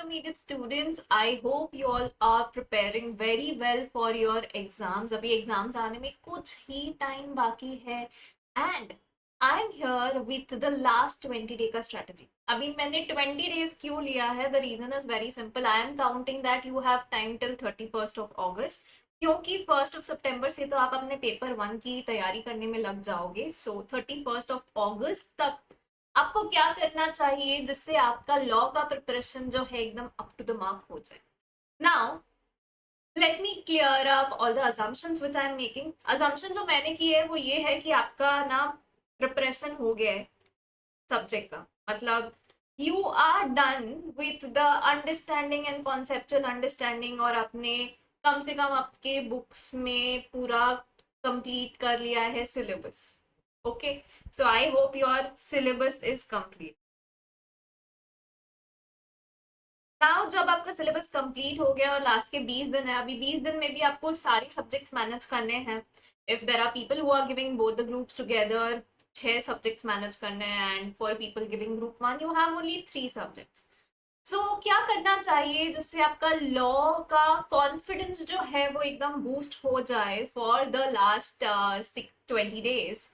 Intermediate students, I hope you all are preparing very well for your exams. अभी exams आने में कुछ ही टाइम बाकी है and I am here with the last 20 day का स्ट्रेटजी. अभी मैंने 20 डेज क्यों लिया है? The reason is very simple. I am counting that you have time till 31 of August, क्योंकि 1 सितंबर से तो आप अपने पेपर 1 की तैयारी करने में लग जाओगे. सो 31 ऑफ अगस्त तक आपको क्या करना चाहिए जिससे आपका लॉ का प्रिपरेशन जो है एकदम अप टू द मार्क हो जाए. Now let me clear up all the assumptions which I am making. Assumption जो मैंने की है वो ये है कि आपका ना प्रिपरेशन हो गया है सब्जेक्ट का. मतलब you are done with the understanding and conceptual understanding, और आपने कम से कम आपके बुक्स में पूरा कंप्लीट कर लिया है syllabus. Okay, so I hope your syllabus is complete. Now जब आपका सिलेबस कंप्लीट हो गया और लास्ट के 20 दिन है, अभी 20 दिन में भी आपको सारे सब्जेक्ट्स मैनेज करने हैं. If there are people who are giving both the groups together, 6 subjects manage करने हैं. And for people giving group 1 you have only 3 subjects. So क्या करना चाहिए जिससे आपका लॉ का कॉन्फिडेंस जो है वो एकदम बूस्ट हो जाए for the last 20 days?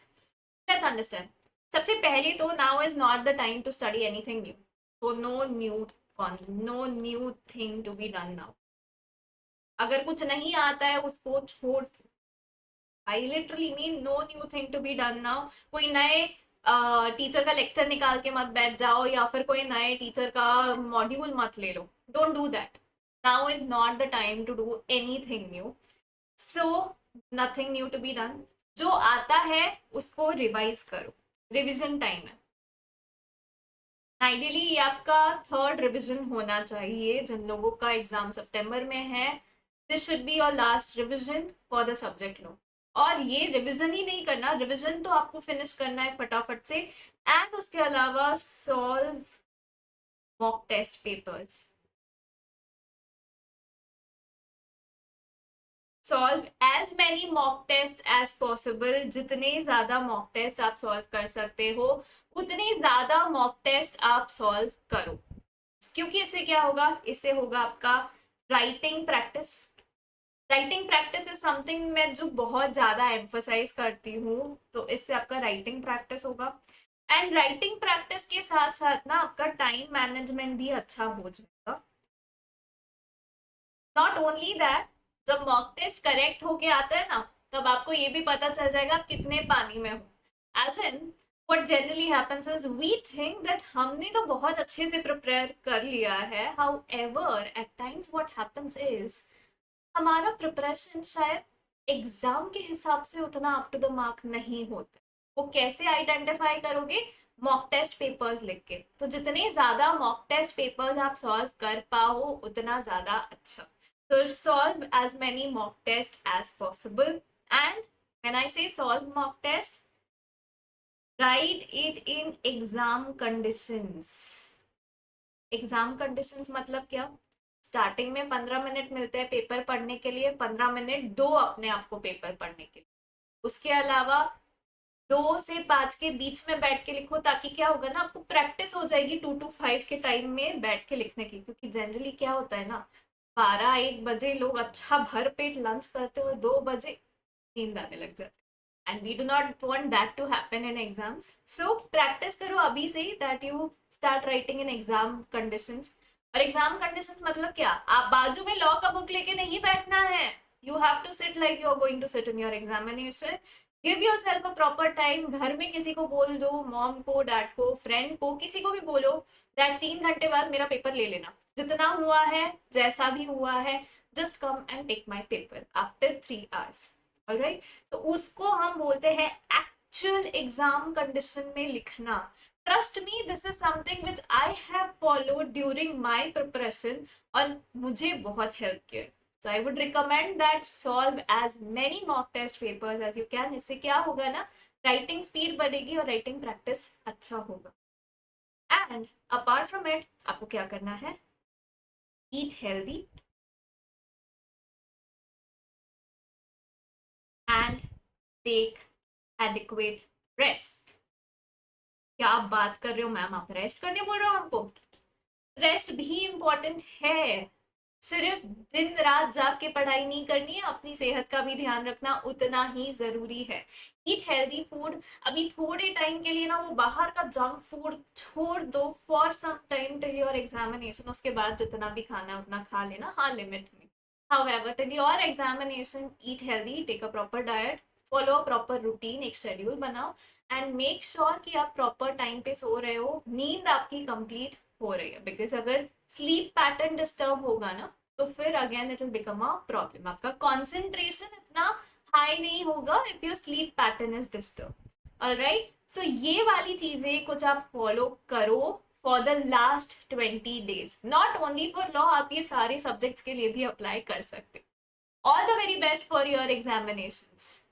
Let's understand. सबसे पहले तो now is not the time to study anything new. so no new thing to be done now. अगर कुछ नहीं आता है उसको छोड़. I literally mean no new thing to be done now. कोई नए टीचर का लेक्चर निकाल के मत बैठ जाओ या फिर कोई नए टीचर का मॉड्यूल मत ले लो. Don't do that. Now is not the time to do anything new. So nothing new to be done. जो आता है उसको रिवाइज करो. रिविजन टाइम है. आइडियली ये आपका थर्ड रिवीजन होना चाहिए. जिन लोगों का एग्जाम सितंबर में है, this should be your last revision for the subject लो. और ये रिवीजन ही नहीं करना, रिवीजन तो आपको फिनिश करना है फटाफट से. एंड उसके अलावा solve mock test papers. Solve as many mock test as possible. जितने ज्यादा मॉक टेस्ट आप सॉल्व कर सकते हो उतने ज्यादा मॉक टेस्ट आप सॉल्व करो. क्योंकि इससे क्या होगा? इससे होगा आपका writing practice. Writing practice is something मैं जो बहुत ज्यादा एम्फोसाइज करती हूँ. तो इससे आपका राइटिंग प्रैक्टिस होगा. एंड राइटिंग प्रैक्टिस के साथ साथ ना आपका टाइम मैनेजमेंट भी अच्छा हो जाएगा. नॉट ओनली दैट, जब मॉक टेस्ट करेक्ट होके आता है ना, तब आपको ये भी पता चल जाएगा आप कितने पानी में हो. As in what generally happens is we think that हमने तो बहुत अच्छे से प्रिपेयर कर लिया है. however at times what happens is हमारा प्रिपरेशन शायद एग्जाम के हिसाब से उतना अप टू द मार्क नहीं होता. वो कैसे आइडेंटिफाई करोगे? मॉक टेस्ट पेपर्स लिख के. तो जितने ज्यादा मॉक टेस्ट पेपर्स आप सॉल्व कर पाओ उतना ज्यादा अच्छा. तो solve as many mock test as possible. And when I say solve mock test, write it in exam conditions. Exam conditions मतलब क्या? स्टार्टिंग में 15 मिनट मिलते हैं पेपर पढ़ने के लिए. 15 मिनट दो अपने आप को पेपर पढ़ने के लिए. उसके अलावा 2 से 5 के बीच में बैठ के लिखो, ताकि क्या होगा ना, आपको प्रैक्टिस हो जाएगी 2 to 5 के टाइम में बैठ के लिखने की. क्योंकि जनरली क्या होता है ना, 12-1 बजे लोग अच्छा भर पेट लंच करते हैं और 2 बजे नींद आने लग जाती. And we do not want that to happen in exams. So practice करो अभी से ही that you start writing in exam conditions. और एग्जाम कंडीशंस मतलब क्या? आप बाजू में लॉ का बुक लेके नहीं बैठना है. You have to sit like you are going to sit in your examination. Give yourself a proper time. घर में किसी को बोल दो, मॉम को, डैड को, फ्रेंड को, किसी को भी बोलो दैट 3 घंटे बाद मेरा पेपर ले लेना. जितना हुआ है, जैसा भी हुआ है, just come and take my paper after 3 hours. Alright. तो उसको हम बोलते हैं एक्चुअल एग्जाम कंडीशन में लिखना. Trust me, this is something which I have followed during my preparation और मुझे बहुत हेल्प किया. So I would recommend that solve as many mock test papers as you can. इससे क्या होगा ना, राइटिंग स्पीड बढ़ेगी और राइटिंग प्रैक्टिस अच्छा होगा. एंड अपार्ट फ्रॉम इट आपको क्या करना है? Eat healthy and take adequate rest. क्या आप बात कर रहे हो मैम? आप रेस्ट करने बोल रहे हो हमको? रेस्ट भी इम्पोर्टेंट है, सिर्फ दिन रात जाग के पढ़ाई नहीं करनी है, अपनी सेहत का भी ध्यान रखना उतना ही जरूरी है। Eat healthy food. अभी थोड़े टाइम के लिए ना वो बाहर का जंक फूड छोड़ दो for some time till your examination, उसके बाद जितना भी खाना है उतना खा लेना, हाँ लिमिट में। However, till your examination, eat healthy, take a proper diet, follow a proper routine, एक शेड्यूल बनाओ एंड मेक श्योर कि आप प्रॉपर टाइम पे सो रहे हो, नींद आपकी कंप्लीट हो रही है, बिकॉज अगर स्लीप पैटर्न डिस्टर्ब होगा ना तो फिर again it will become a problem, आपका कॉन्सेंट्रेशन इतना हाई नहीं होगा if your sleep pattern is disturb. Alright, so ये वाली चीजें कुछ आप फॉलो करो for the last 20 days, not only for law, आप ये सारे सब्जेक्ट्स के लिए भी अप्लाई कर सकते हो। All the very best for your examinations.